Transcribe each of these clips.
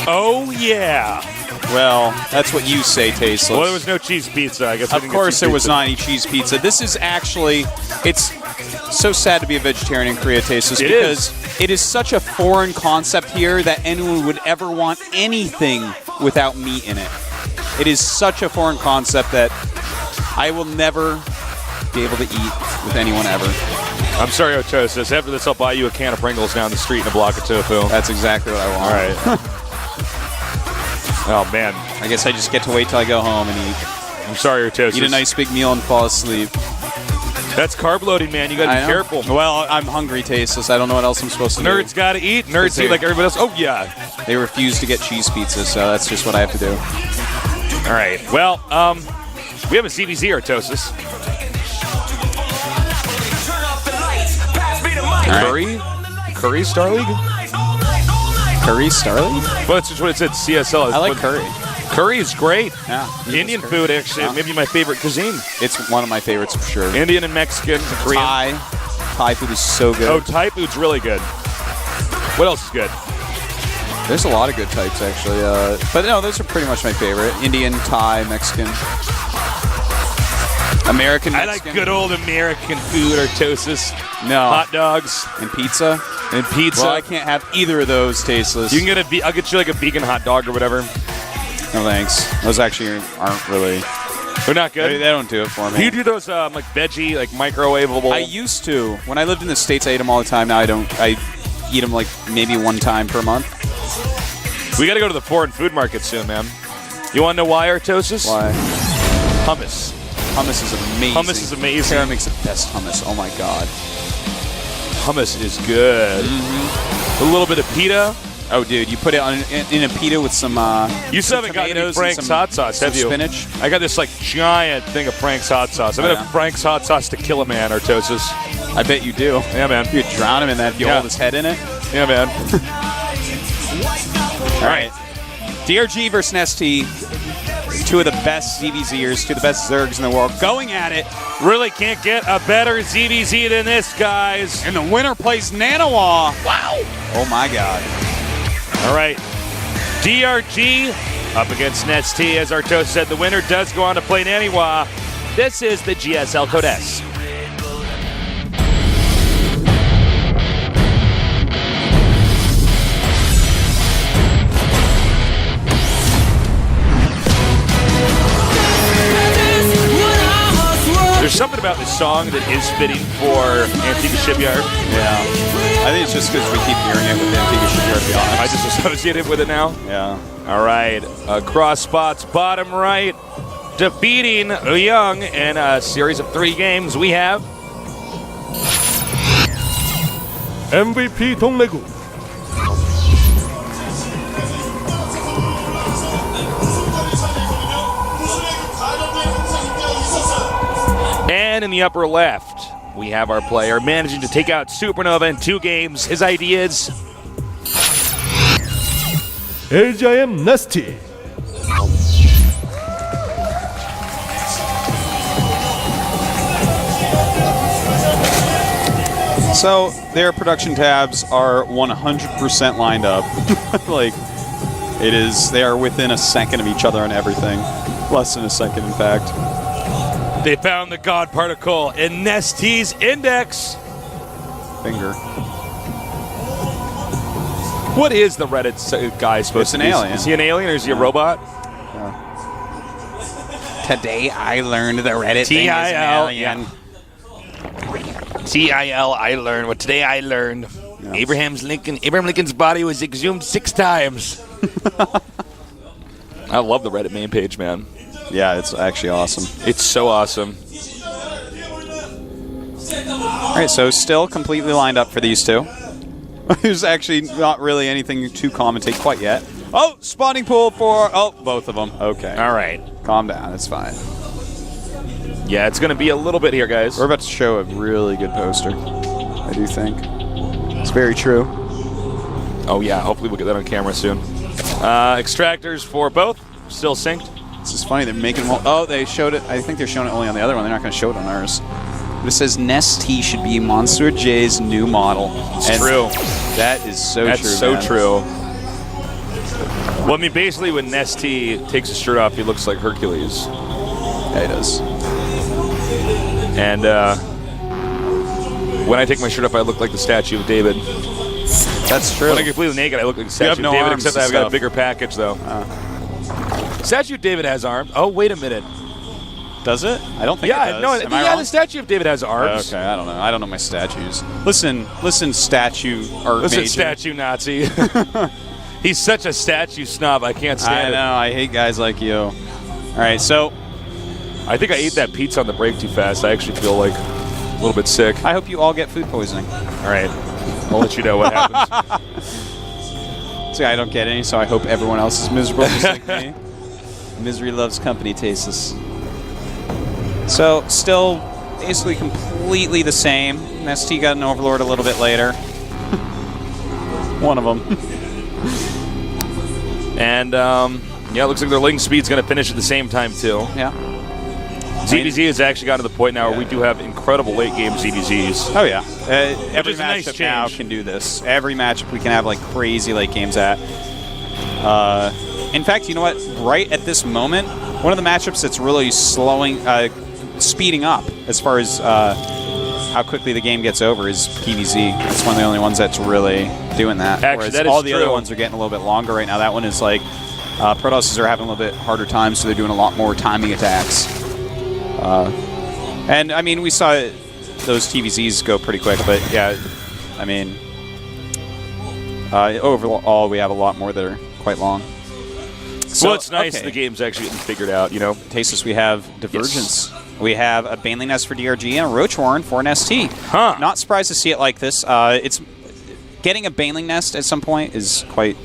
Oh, yeah. Well, that's what you say, Tasteless. Well, there was no cheese pizza. I guess. Of course there was not any cheese pizza. This is actually, it's so sad to be a vegetarian in Korea, Tasteless, because it is such a foreign concept here that anyone would ever want anything without meat in it. It is such a foreign concept that I will never be able to eat with anyone ever. I'm sorry, Otosis. After this, I'll buy you a can of Pringles down the street and a block of tofu. That's exactly what I want. All right. Oh, man. I guess I just get to wait till I go home and eat. I'm sorry, Otosis. Eat a nice big meal and fall asleep. That's carb loading, man. You got to be careful. Well, I'm hungry, Tasteless. I don't know what else I'm supposed to do. Nerds got to eat. Nerds eat like everybody else. Oh, yeah. They refuse to get cheese pizza, so that's just what I have to do. All right. Well, we have a CBZ, Artosis. Curry? Curry Star League? Curry Star League? Well, that's just what it said, CSL. I like curry. Curry is great. Yeah. Indian food, actually, maybe my favorite cuisine. It's one of my favorites for sure. Indian and Mexican, Korean. Thai food is so good. Oh, Thai food's really good. What else is good? There's a lot of good types, actually. But no, those are pretty much my favorite. Indian, Thai, Mexican. American, Mexican. I like good old American food, Artosis. No. Hot dogs. And pizza. And pizza. Well, I can't have either of those, Tasteless. You can get I'll get you like a vegan hot dog or whatever. No, thanks. Those actually aren't really... They're not good? They don't do it for me. Do you do those like veggie, like microwavable? I used to. When I lived in the States, I ate them all the time. Now I don't. I eat them like maybe one time per month. We got to go to the foreign food market soon, man. You want to know why, Artosis? Why? Hummus. Hummus is amazing. Hummus is amazing. Sarah makes the best hummus. Oh my god. Hummus is good. A little bit of pita. Oh, dude, you put it in a pita with some. You still haven't got any Frank's hot sauce, have you? Spinach. I got this like giant thing of Frank's hot sauce. I bet Frank's hot sauce to kill a man, Artosis. I bet you do. Yeah, man. You could drown him in that if you hold his head in it. Yeah, man. All right. DRG versus NesTea. Two of the best ZVZers, two of the best Zergs in the world, going at it. Really can't get a better ZVZ than this, guys. And the winner plays Nanawa. Wow. Oh, my God. All right. DRG up against NesTea. As Artos said, the winner does go on to play Nanawa. This is the GSL Code S. There's something about this song that is fitting for Antigua Shipyard. Yeah. I think it's just because we keep hearing it with Antigua Shipyard, to be honest. I just associated with it now? Yeah. All right. Cross spots, bottom right. Defeating Young in a series of 3 games. We have MVP DongRaeGu. And in the upper left, we have our player managing to take out Supernova in 2 games. His ID is LGIM NesTea. So their production tabs are 100% lined up. Like, it is, they are within a second of each other on everything. Less than a second, in fact. They found the God particle in NesTea's index. Finger. What is the Reddit guy supposed to be? It's an alien. Is he an alien or is he a robot? Yeah. Today I learned the Reddit thing is an alien. T-I-L, I learned. What today I learned. Yeah. Abraham Lincoln's body was exhumed 6 times. I love the Reddit main page, man. Yeah, it's actually awesome. It's so awesome. All right, so still completely lined up for these two. There's actually not really anything to commentate quite yet. Oh, spawning pool for, both of them. Okay. All right. Calm down, it's fine. Yeah, it's going to be a little bit here, guys. We're about to show a really good poster, I do think. It's very true. Oh, yeah, hopefully we'll get that on camera soon. Extractors for both, still synced. This is funny, they're making them. Oh, they showed it. I think they're showing it only on the other one. They're not going to show it on ours. But it says NesTea should be Monster J's new model. It's true. That is so true. That's so true. Well, I mean, basically, when NesTea takes his shirt off, he looks like Hercules. Yeah, he does. And when I take my shirt off, I look like the statue of David. That's true. When I get completely naked, I look like the statue of David, except I've got a bigger package, though. Statue of David has arms. Oh, wait a minute. Does it? I don't think it does. No, Am I wrong? the statue of David has arms. Okay, I don't know. I don't know my statues. Listen, statue art Listen, major. statue Nazi. He's such a statue snob, I can't stand it. I know. I hate guys like you. All right, so I think I ate that pizza on the break too fast. I actually feel like a little bit sick. I hope you all get food poisoning. All right. I'll let you know what happens. See, I don't get any, so I hope everyone else is miserable just like me. Misery loves company, tastes. So, still basically completely the same. NesTea got an Overlord a little bit later. One of them. And, yeah, it looks like their link speed's going to finish at the same time, too. Yeah. ZBZ has actually gotten to the point now where we do have incredible late-game ZBZs. Oh, yeah. Every is a nice matchup now change. can do this. Every matchup we can have, like, crazy late games at. In fact, you know what? Right at this moment, one of the matchups that's really speeding up as far as how quickly the game gets over is PvZ. It's one of the only ones that's really doing that. Actually, whereas that is all the true. other ones are getting a little bit longer right now. That one is like Protosses are having a little bit harder time, so they're doing a lot more timing attacks. And, I mean, we saw those TVZs go pretty quick, but, yeah, I mean, overall, we have a lot more that are quite long. So, well, it's nice the game's actually getting figured out, you know. Tasteless, we have Divergence. Yes. We have a Baneling Nest for DRG and a Roach Warren for NesTea. Huh. Not surprised to see it like this. It's getting a Baneling Nest at some point is quite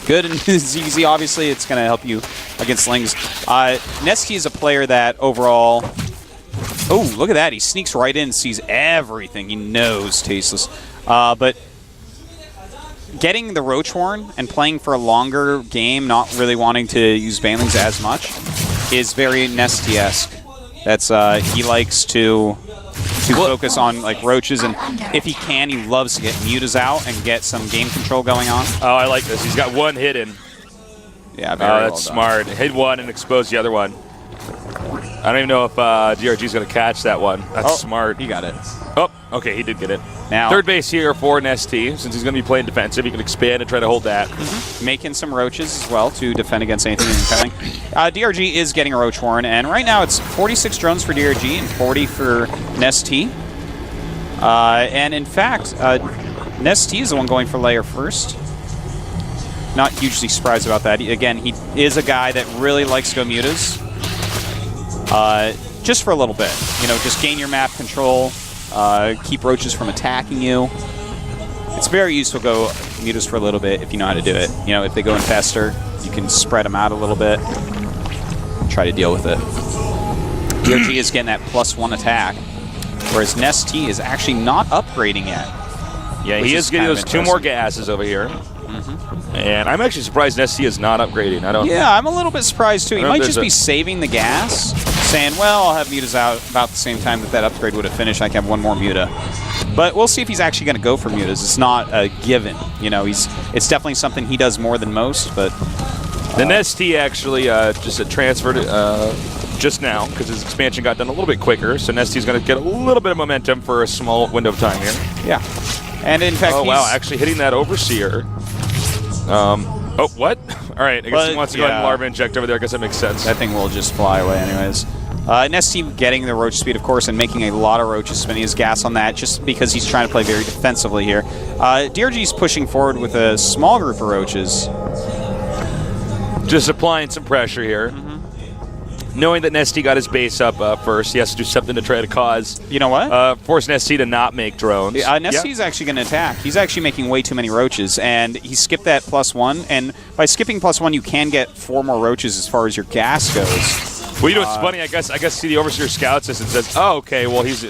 good in ZZ. Obviously, it's going to help you against Lings. NesTea is a player that overall... Oh, look at that. He sneaks right in, sees everything. He knows Tasteless. But getting the Roach Warren and playing for a longer game, not really wanting to use Banelings as much, is very NesTea-esque. That's he likes to focus on like roaches, and if he can, he loves to get mutas out and get some game control going on. Oh, I like this. He's got one hidden. Yeah, very well that's done. smart. Hit one and expose the other one. I don't even know if DRG's going to catch that one. That's smart. He got it. Oh, okay, he did get it. Now, third base here for NesTea. Since he's going to be playing defensive, he can expand and try to hold that. Making some roaches as well to defend against anything incoming. DRG is getting a Roach Warren, and right now it's 46 drones for DRG and 40 for NesTea. And in fact, NesTea is the one going for layer first. Not hugely surprised about that. Again, he is a guy that really likes to go mutas. Just for a little bit. You know, just gain your map control, keep roaches from attacking you. It's very useful to go mutas for a little bit if you know how to do it. You know, if they go infester, you can spread them out a little bit, try to deal with it. DRG is getting that +1 attack, whereas NesTea is actually not upgrading yet. Yeah, he is getting those 2 more gases over here. And I'm actually surprised NesTea is not upgrading. Yeah, I'm a little bit surprised too. He might just be saving the gas, saying, well, I'll have mutas out about the same time that upgrade would have finished. I can have one more muta. But we'll see if he's actually going to go for mutas. It's not a given. You know, it's definitely something he does more than most, but... The NesTea actually just transferred just now because his expansion got done a little bit quicker, so NesTea's going to get a little bit of momentum for a small window of time here. Yeah. And in fact, wow, actually hitting that Overseer. Oh, what? All right, I guess he wants to go ahead and Larva Inject over there. I guess that makes sense. That thing will just fly away anyways. NesTea getting the roach speed, of course, and making a lot of roaches, spending his gas on that just because he's trying to play very defensively here. DRG's pushing forward with a small group of roaches. Just applying some pressure here. Knowing that NesTea got his base up first, he has to do something to try to cause... You know what? Force NesTea to not make drones. NesTea's actually going to attack. He's actually making way too many roaches, and he skipped that +1, and by skipping +1, you can get 4 more roaches as far as your gas goes. Well, you know what's funny? I guess see the Overseer scouts this and says, oh, okay, well, he's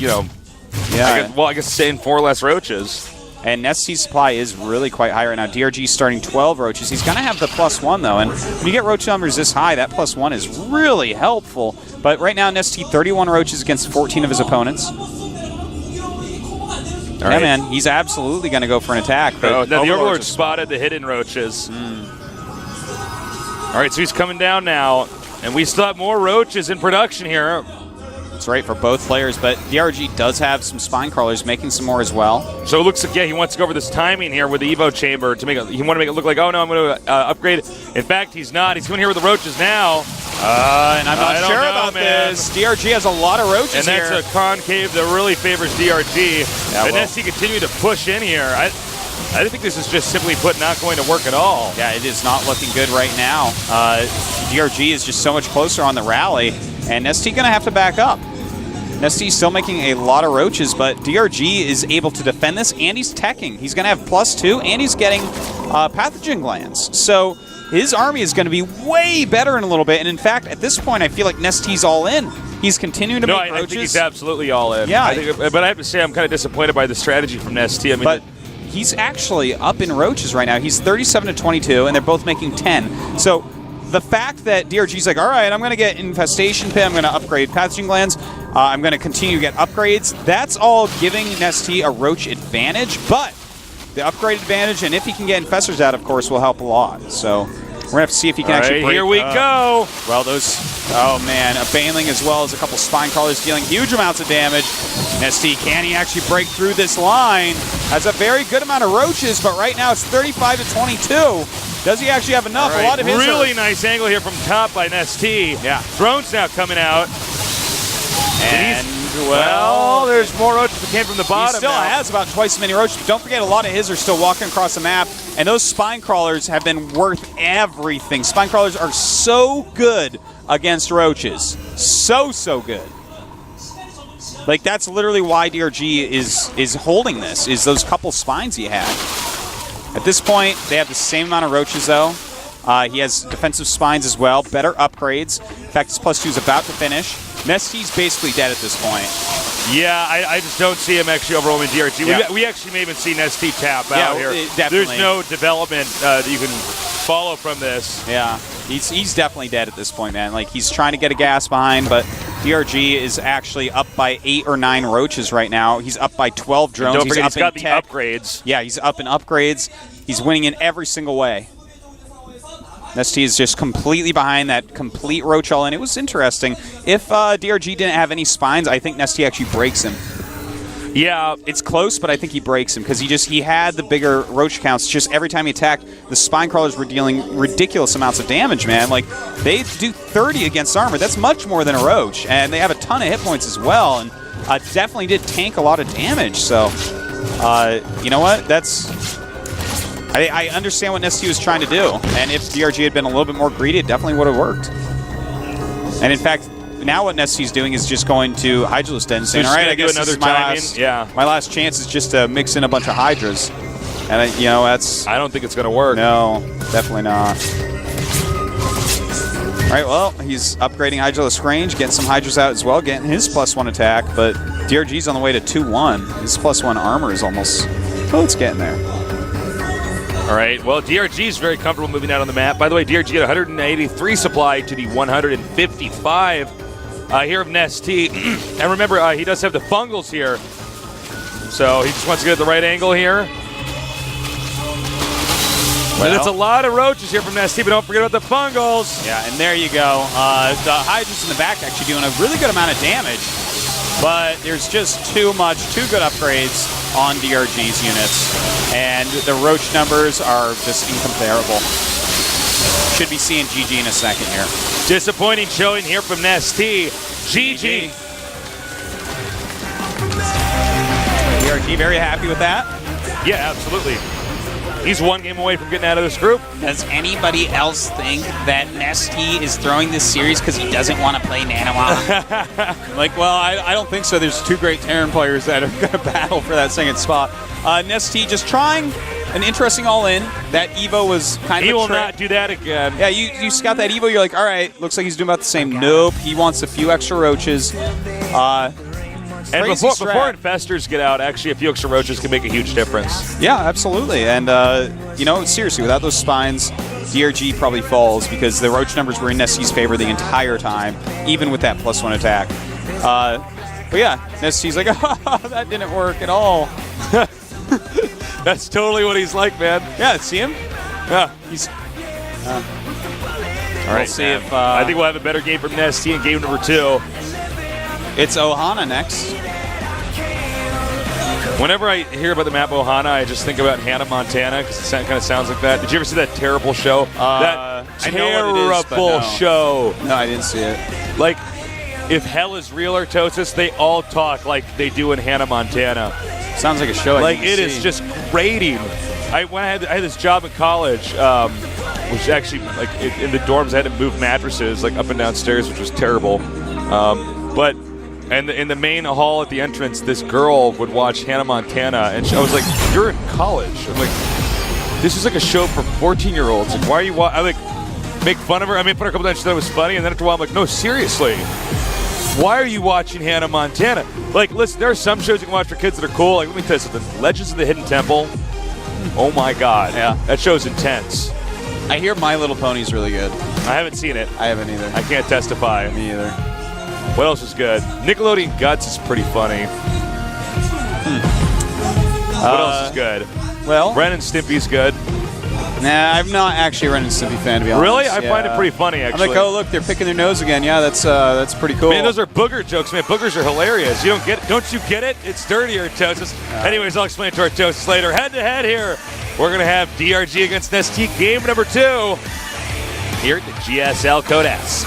you know... Yeah. I guess saying 4 less roaches. And NesTea's supply is really quite high right now. DRG's starting 12 roaches. He's going to have the +1, though. And when you get roach numbers this high, that +1 is really helpful. But right now, NesTea 31 roaches against 14 of his opponents. Yeah, man, he's absolutely going to go for an attack. But the Overlord spotted the hidden roaches. All right, so he's coming down now, and we still have more roaches in production here. That's right for both players, but DRG does have some spine crawlers, making some more as well. So it looks like, yeah, he wants to go over this timing here with the Evo chamber to make it, he want to make it look like, oh no, I'm going to upgrade. In fact, he's not. He's going here with the roaches now. And I'm not sure about man. this. DRG has a lot of roaches here. And that's a concave that really favors DRG. Yeah, and NesTea continue to push in here. I think this is just simply put not going to work at all. Yeah, it is not looking good right now. DRG is just so much closer on the rally, and NesTea going to have to back up. NesTea still making a lot of roaches, but DRG is able to defend this, and he's teching. He's going to have +2, and he's getting pathogen glands. So his army is going to be way better in a little bit, and in fact, at this point, I feel like NesTea's all in. He's continuing to make roaches. I think he's absolutely all in. Yeah. But I have to say, I'm kind of disappointed by the strategy from NesTea. I mean, but he's actually up in roaches right now. He's 37 to 22, and they're both making 10. So the fact that DRG's like, all right, I'm going to get infestation pit, I'm going to upgrade pathogen glands, I'm going to continue to get upgrades, that's all giving NesTea a roach advantage, but the upgrade advantage, and if he can get infestors out, of course, will help a lot. So we're going to have to see if he can actually break. Here we go. Well, those, oh man, a Baneling as well as a couple spine crawlers dealing huge amounts of damage. NesTea, can he actually break through this line? Has a very good amount of roaches, but right now it's 35 to 22. Does he actually have enough? Right. A lot of his really nice angle here from top by NesTea. Yeah. Drones now coming out. And, well, there's more roaches that came from the bottom. He still has about twice as many roaches. But don't forget, a lot of his are still walking across the map. And those spine crawlers have been worth everything. Spine crawlers are so good against roaches. So good. Like, that's literally why DRG is holding this, is those couple spines he had. At this point, they have the same amount of roaches, though. He has defensive spines as well, better upgrades. In fact, his +2 is about to finish. NesTea's basically dead at this point. Yeah, I just don't see him actually overwhelming DRG. Yeah. We actually may even see NesTea tap out here. Definitely. There's no development that you can follow from this. Yeah, he's definitely dead at this point, man. Like, he's trying to get a gas behind, but DRG is actually up by 8 or 9 roaches right now. He's up by 12 drones. Don't forget, he's got the tech. upgrades. Yeah, he's up in upgrades. He's winning in every single way. NesTea is just completely behind that complete roach all in. It was interesting. If DRG didn't have any spines, I think NesTea actually breaks him. Yeah, it's close, but I think he breaks him because he had the bigger roach counts. Just every time he attacked, the spine crawlers were dealing ridiculous amounts of damage, man. Like, they do 30 against armor. That's much more than a roach, and they have a ton of hit points as well, and definitely did tank a lot of damage. So, you know what? I understand what NesTea was trying to do, and if DRG had been a little bit more greedy, it definitely would have worked. And in fact, now what NesTea's doing is just going to Hydralist Den and saying, all right, I guess this is my last chance is just to mix in a bunch of Hydras. And, you know, that's... I don't think it's going to work. No, definitely not. All right, well, he's upgrading Hydralist range, getting some Hydras out as well, getting his +1 attack, but DRG's on the way to 2-1. His +1 armor is almost... Oh, it's getting there. All right, well, DRG is very comfortable moving out on the map. By the way, DRG at 183 supply to the 155 here of NesTea. And remember, he does have the fungals here. So he just wants to get the right angle here. Well, and it's a lot of roaches here from NesTea, but don't forget about the fungals. Yeah, and there you go. The Hydras in the back actually doing a really good amount of damage. But there's just too good upgrades on DRG's units. And the roach numbers are just incomparable. Should be seeing GG in a second here. Disappointing showing here from NesTea. GG. DRG very happy with that. Yeah, absolutely. He's one game away from getting out of this group. Does anybody else think that NesTea is throwing this series because he doesn't want to play Nanawa? Like, well, I don't think so. There's 2 great Terran players that are going to battle for that second spot. NesTea just trying an interesting all-in. That Evo was kind of He will not do that again. Yeah, you scout that Evo, you're like, all right, looks like he's doing about the same. Nope, he wants a few extra roaches. And before infestors get out, actually a few extra roaches can make a huge difference. Yeah, absolutely. And, you know, seriously, without those spines, DRG probably falls because the roach numbers were in NesTea's favor the entire time, even with that +1 attack. But yeah, NesTea's like, oh, that didn't work at all. That's totally what he's like, man. Yeah, see him? Yeah. He's... All right, we'll see man. if I think we'll have a better game from NesTea in game number 2. it's Ohana next. Whenever I hear about the map Ohana, I just think about Hannah Montana because it kind of sounds like that. Did you ever see that terrible show? That I know what it is, but terrible no. show. No, I didn't see it. Like, if hell is real, Artosis, they all talk like they do in Hannah Montana. Sounds like a show. Like, I need it to is see. just grating. When I had this job in college, which actually, like, in the dorms, I had to move mattresses, like, up and downstairs, which was terrible. But in the main hall at the entrance, this girl would watch Hannah Montana, and I was like, "You're in college." I'm like, "This is like a show for 14-year-olds. Like, why are you?" I like make fun of her. I made fun of her a couple times. She thought it was funny, and then after a while, I'm like, "No, seriously, why are you watching Hannah Montana?" Like, listen, there are some shows you can watch for kids that are cool. Like, let me tell you something. Legends of the Hidden Temple. Oh my God, Yeah. that show's intense. I hear My Little Pony's really good. I haven't seen it. I haven't either. I can't testify. Me either. What else is good? Nickelodeon Guts is pretty funny. What else is good? Well, Ren and Stimpy's good. nah, I'm not actually a Ren and Stimpy fan, to be honest. Really? I find it pretty funny, actually. I'm like, oh, look, they're picking their nose again. Yeah, that's pretty cool. Man, those are booger jokes, man. Boogers are hilarious. You don't get it? Don't you get it? It's dirtier, Artosis. Anyways, I'll explain it to Artosis later. Head-to-head here. We're going to have DRG against NesTea game number 2 here at the GSL Code S.